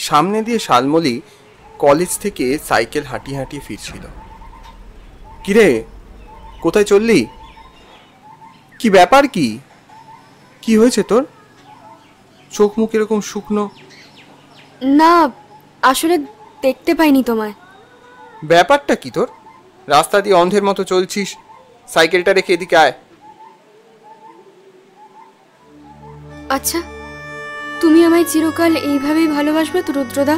সামনে দিয়ে শালমলি কলেজ থেকে সাইকেল হাঁটিয়ে হাঁটিয়ে ফিরছিল। কিরে, কোথায় চললি? কি ব্যাপার? কি হয়েছে তোর? চোখ মুখ এরকম শুকনো। না, আসলে দেখতে পাইনি তোমায়। ব্যাপারটা কি তোর? রাস্তা দিয়ে অন্ধের মতো চলছিস, সাইকেলটা রেখে এদিকে আয়। আচ্ছা, তুমি আমায় চিরকাল এইভাবেই ভালোবাসবে তো রুদ্রদা,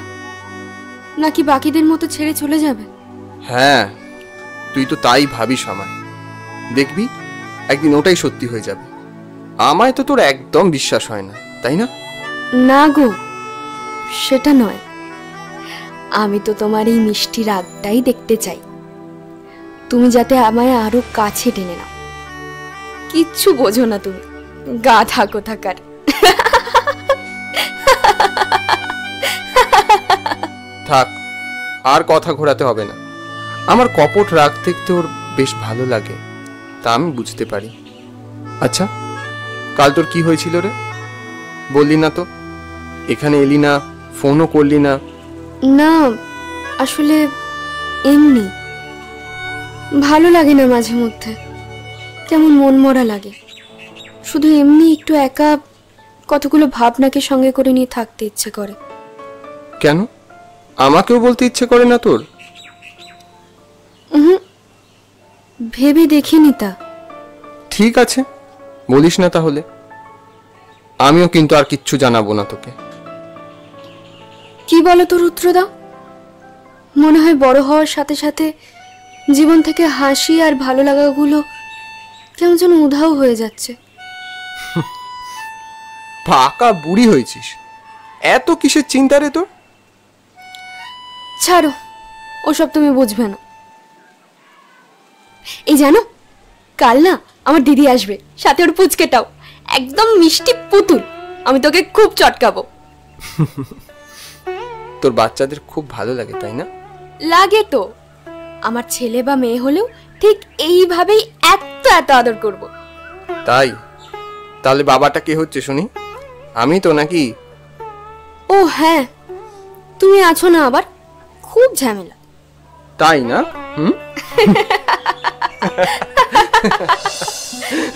নাকি বাকিদের মতো ছেড়ে চলে যাবে? হ্যাঁ, তুই তো তাই ভাবিস আমায়। দেখবি একদিন ওটাই সত্যি হয়ে যাবে। আমায় তো তোর একদম বিশ্বাস হয় না, তাই না? না গো, সেটা নয়। আমি তো তোমার এই মিষ্টি রাগটাই দেখতে চাই। তুমি যাতে আমায় আরো কাছে টেনে নাও। কিচ্ছু বোঝো না তুমি, গাধা কোথাকার। থাক, আর কথা ঘোরাতে হবে না। আমার কপট রাগ দেখতে ওর বেশ ভালো লাগে, তা আমি বুঝতে পারি। আচ্ছা, কাল তোর কি হয়েছিল রে? বললি না তো, এখানে এলি না, ফোনও করলি না। না, আসলে এমনি ভালো লাগে না, মাঝে মধ্যে কেমন মন মরা লাগে। শুধু এমনি একটু একা কতগুলো ভাবনাকে সঙ্গে করে নিয়ে থাকতে ইচ্ছে করে। কেন, আমাকেও বলতে ইচ্ছে করে না তোর? ভেবে দেখিনি তা। ঠিক আছে, বলিস না তাহলে। আমিও কিন্তু আর কিচ্ছু জানাবো না তোকে। কি বলো তো রুদ্রদা, মনে হয় বড় হওয়ার সাথে সাথে জীবন থেকে হাসি আর ভালো লাগাগুলো কেমন যেন উধাও হয়ে যাচ্ছে। পাকা বুড়ি হয়েছিস, এত কিসের চিন্তা রে তোর? ছাড়ো, ওসব তুমি বুঝবে না। এই জানো, কাল না আমার দিদি আসবে, সাথে ওর পুচকেটাও, একদম মিষ্টি পুতুল। আমি তোকে খুব চটকাবো। তোর বাচ্চাদের খুব ভালো লাগে, তাই না? লাগে তো। আমার ছেলে বা মেয়ে হলেও ঠিক এইভাবেই এত এত আদর করব। তাই? তাহলে বাবাটা কে হচ্ছে শুনি? আমি তো নাকি? ও হ্যাঁ, তুমি আছো না, আবার খুব ঝামেলা। তাই না?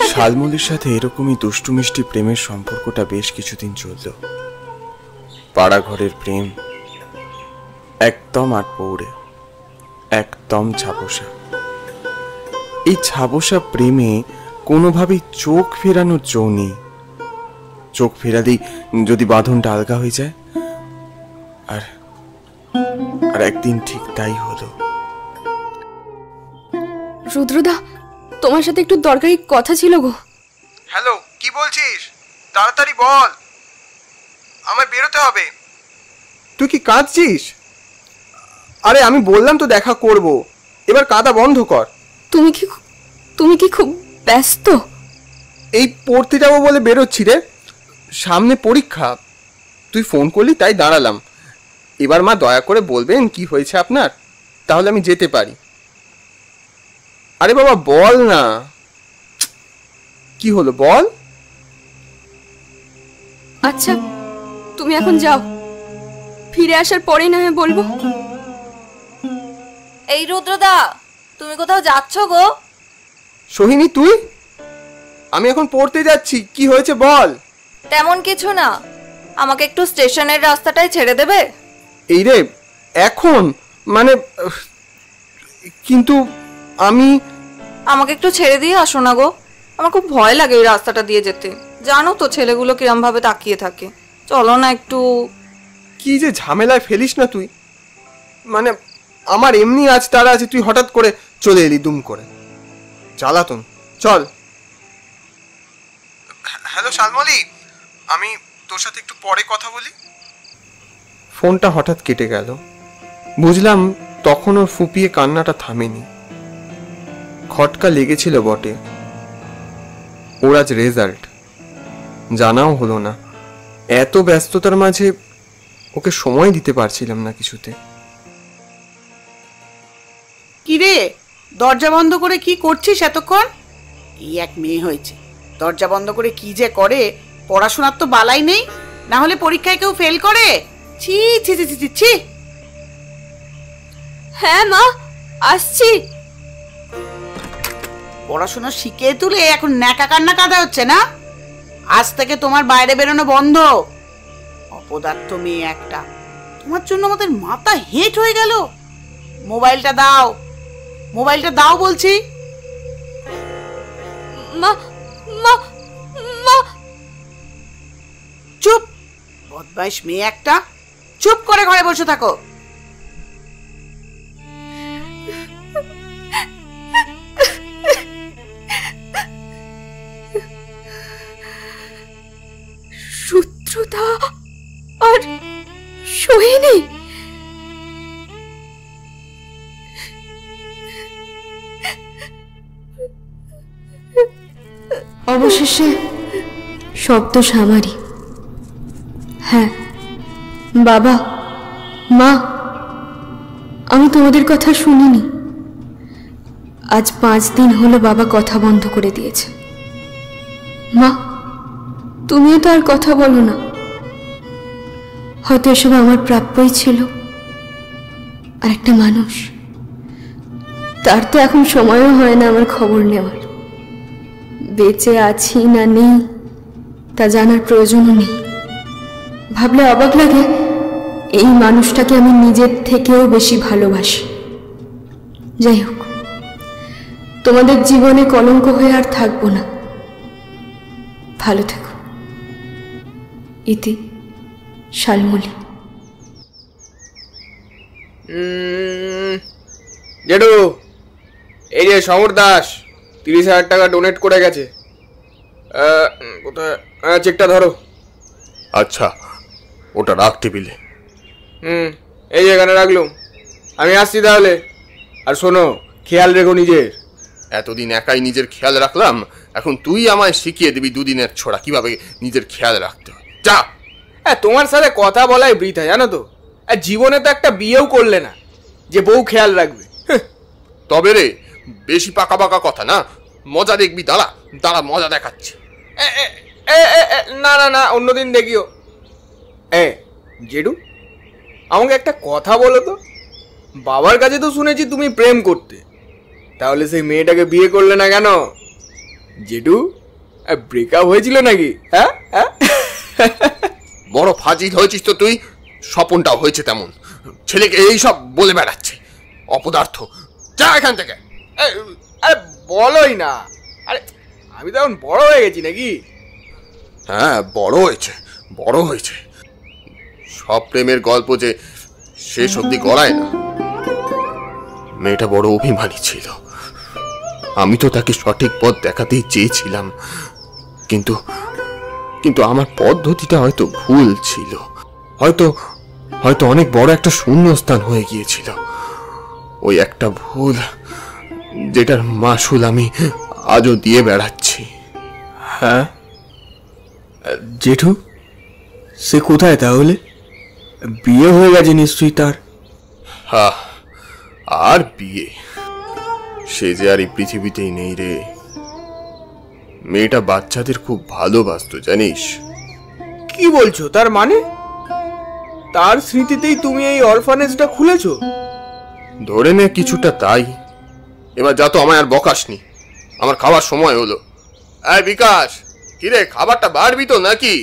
শালমলির সাথে এরকমই দুষ্টু মিষ্টি প্রেমের সম্পর্কটা বেশ কিছুদিন চলল। পাড়া ঘরের প্রেম, একদম আটপৌড়ে, একদম ছাপোষা। এই ছাপোষা প্রেমে কোনোভাবেই চোখ ফেরানোর জো নেই। চোখ ফেরালেই যদি বাঁধনটা আলগা হয়ে যায়। আর একদিন ঠিক তাই হলো। রুদ্রদা, তোমার সাথে একটু দরকারি কথা ছিল গো। হ্যালো, কি বলছিস? তাড়াতাড়ি বল, আমায় বেরোতে হবে। তুই কি কাঁদছিস? আরে আমি বললাম তো দেখা করব, এবার কাঁদা বন্ধ কর। তুমি কি খুব ব্যস্ত? এই পড়তে যাবো বলে বেরোচ্ছি রে, সামনে পরীক্ষা। তুই ফোন করলি তাই দাঁড়ালাম। এবার মা দয়া করে বলবেন কি হয়েছে আপনার, তাহলে আমি যেতে পারি। আরে বাবা বল না, কি হলো বল। আচ্ছা, তুমি এখন যাও, ফিরে আসার পরেই না হয় বলবো। এই রুদ্রদা, তুমি কোথাও যাচ্ছ গো? সোহিনী তুই? আমি এখন পড়তে যাচ্ছি, কি হয়েছে বল। তেমন কিছু না, আমাকে একটু স্টেশনের রাস্তাটায় ছেড়ে দেবে? এই রে, এখন মানে, কিন্তু আমাকে একটু ছেড়ে দিয়ে আসো না গো, আমার খুব ভয় লাগে ওই রাস্তাটা দিয়ে যেতে। জানো তো ছেলেগুলো কিরম ভাবে তাকিয়ে থাকে। চলো না একটু। কি যে ঝামেলায় ফেলিস না তুই। মানে আমার এমনি আজ তারা আছে, তুই হঠাৎ করে চলে এলি দুম করে, জ্বালাতন। চল। হ্যালো শালমলি, আমি তোর সাথে একটু পরে কথা বলি। ফোনটা হঠাৎ কেটে গেল। বুঝলাম তখন ওর ফুপিয়ে কান্নাটা থামেনি, খটকা লেগেছিল বটে। ওর আজ রেজাল্ট, জানাও হলো না। এত ব্যস্ততার মাঝে ওকে সময় দিতে পারছিলাম না কিছুতে। কিরে, দরজা বন্ধ করে কি করছিস এতক্ষণ? এই এক মেয়ে হয়েছে, দরজা বন্ধ করে কি যে করে। পড়াশোনার তো বালাই নেই, না হলে পরীক্ষায় কেউ ফেল করে? ছি ছি ছি ছি ছি। হ্যাঁ মা, আসছি। পড়াশোনা শিখে তুলে এখন ন্যাকা কান্না কাঁদা হচ্ছে না? আজ থেকে তোমার বাইরে বেরোনো বন্ধ। অপদার্থ মেয়ে একটা, তোমার জন্য আমাদের মাথা হেট হয়ে গেল। মোবাইলটা দাও, মোবাইলটা দাও বলছি। মা মা মা। চুপ, বদমাইশ মেয়ে একটা, চুপ করে ঘরে বসে থাকো। রুদ্রদা আর সোহিনী, অবশেষে শব্দ সামারি। হ্যাঁ বাবা, মা, আমি তোমাদের কথা শুনিনি। আজ 5 দিন হলো বাবা কথা বন্ধ করে দিয়েছে। মা, তুমিও তো আর কথা বলো না। হয়তো এসব আমার প্রাপ্যই ছিল। আর একটা মানুষ, তার তো এখন সময়ও হয় না আমার খবর নেওয়ার। বেঁচে আছি না নেই তা জানার প্রয়োজনও নেই। ভাবলে অবাক লাগে, এই মানুষটাকে আমি নিজের থেকেও বেশি ভালোবাসি। যাই হোক, তোমাদের জীবনে কলঙ্ক হয়ে আর থাকবো না। ভালো থেকো। ইতি, শালমলি। জেঠু, এই যে সমর দাস 30,000 টাকা ডোনেট করে গেছে। কোথায়? চেকটা ধরো। আচ্ছা, ওটা রাখ টেবিলে। এই যে এখানে রাখলুম। আমি আসছি তাহলে। আর শোনো, খেয়াল রেখো নিজের। এতদিন একাই নিজের খেয়াল রাখলাম, এখন তুই আমায় শিখিয়ে দিবি 2 দিনের ছোড়া কিভাবে নিজের খেয়াল রাখতে হয়। যা। তোমার সাথে কথা বলাই বৃথা, জানো তো। জীবনে তো একটা বিয়েও করলে না যে বউ খেয়াল রাখবে। তবে রে, বেশি পাকা পাকা কথা না। মজা দেখবি, দাঁড়া দাঁড়া, মজা দেখাচ্ছে। না না না, অন্যদিন দেখিও। জেডু, আমাকে একটা কথা বলো তো। বাবার কাছে তো শুনেছি তুমি প্রেম করতে, তাহলে সেই মেয়েটাকে বিয়ে করলে না কেন? জেডু, ব্রেকআপ হয়েছিল নাকি? হ্যাঁ হ্যাঁ, বড় ফাজিল হয়েছিস তো তুই। স্বপনটাও হয়েছে তেমন। ছেলেকে এই সব বলে বেড়াচ্ছে, অপদার্থ। যা এখান থেকে। আরে বলোই না। আরে আমি তো এখন বড় হয়ে গেছি নাকি? হ্যাঁ, বড় হয়েছে, বড় হয়েছে। সব প্রেমের গল্প যে শেষ অবধি গড়ায় না। মেয়েটা বড় অভিমানী ছিল। আমি তো তাকে সঠিক পথ দেখাতেই চেয়েছিলাম, কিন্তু কিন্তু আমার পদ্ধতিটা হয়তো ভুল ছিল। হয়তো হয়তো অনেক বড় একটা শূন্যস্থান হয়ে গিয়েছিল। ওই একটা ভুল, যেটার মাসুল আমি আজও দিয়ে বেড়াচ্ছি। হ্যাঁ জেঠু, সে কোথায় তাহলে? বিয়ে হয়ে গেছে নিশ্চয়ই তার। হ্যাঁ, আর বিয়ে? সে যে আর এই পৃথিবীতেই নেই রে। মেয়েটা বাচ্চাদের খুব ভালোবাসতো, জানিস? কি বলছো? তার মানে তার স্মৃতিতেই তুমি এই অরফানেজটা খুলেছো? ধরে নে কিছুটা তাই। এবার যা তো, আমায় আর বকাসনি। আমার খাওয়ার সময় হলো। এই বিকাশ, কিরে খাবারটা বাড়বি তো নাকি?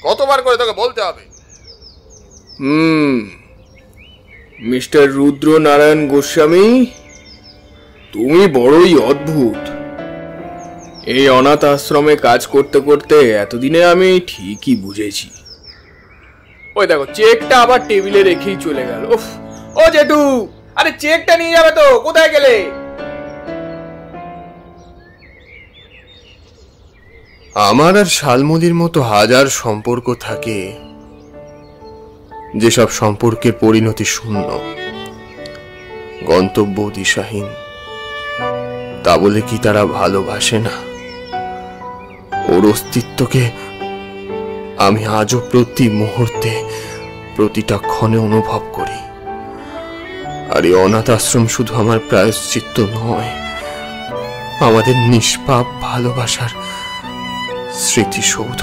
কতবার করে তোকে বলতে হবে? মিস্টার রুদ্র নারায়ণ গোস্বামী, তুমি বড়ই অদ্ভুত। এই অনাথ আশ্রমে কাজ করতে করতে এতদিনে আমি ঠিকই বুঝেছি। ওই দেখো, চেকটা আবার টেবিলে রেখেই চলে গেল। ও জেঠু, আরে চেকটা নিয়ে যাবে তো, কোথায় গেলে? আমার আর শালমলির মতো হাজার সম্পর্ক থাকে, যেসব সম্পর্কের পরিণতি শূন্য, গন্তব্য দিশাহীন। তা বলে কি তারা ভালোবাসে না? ওর অস্তিত্বকে আমি আজও প্রতি মুহূর্তে, প্রতিটা ক্ষণে অনুভব করি। আর এই অনাথ আশ্রম শুধু আমার প্রায়শ্চিত্ত নয়, আমাদের নিষ্পাপ ভালোবাসার স্মৃতিসৌধ।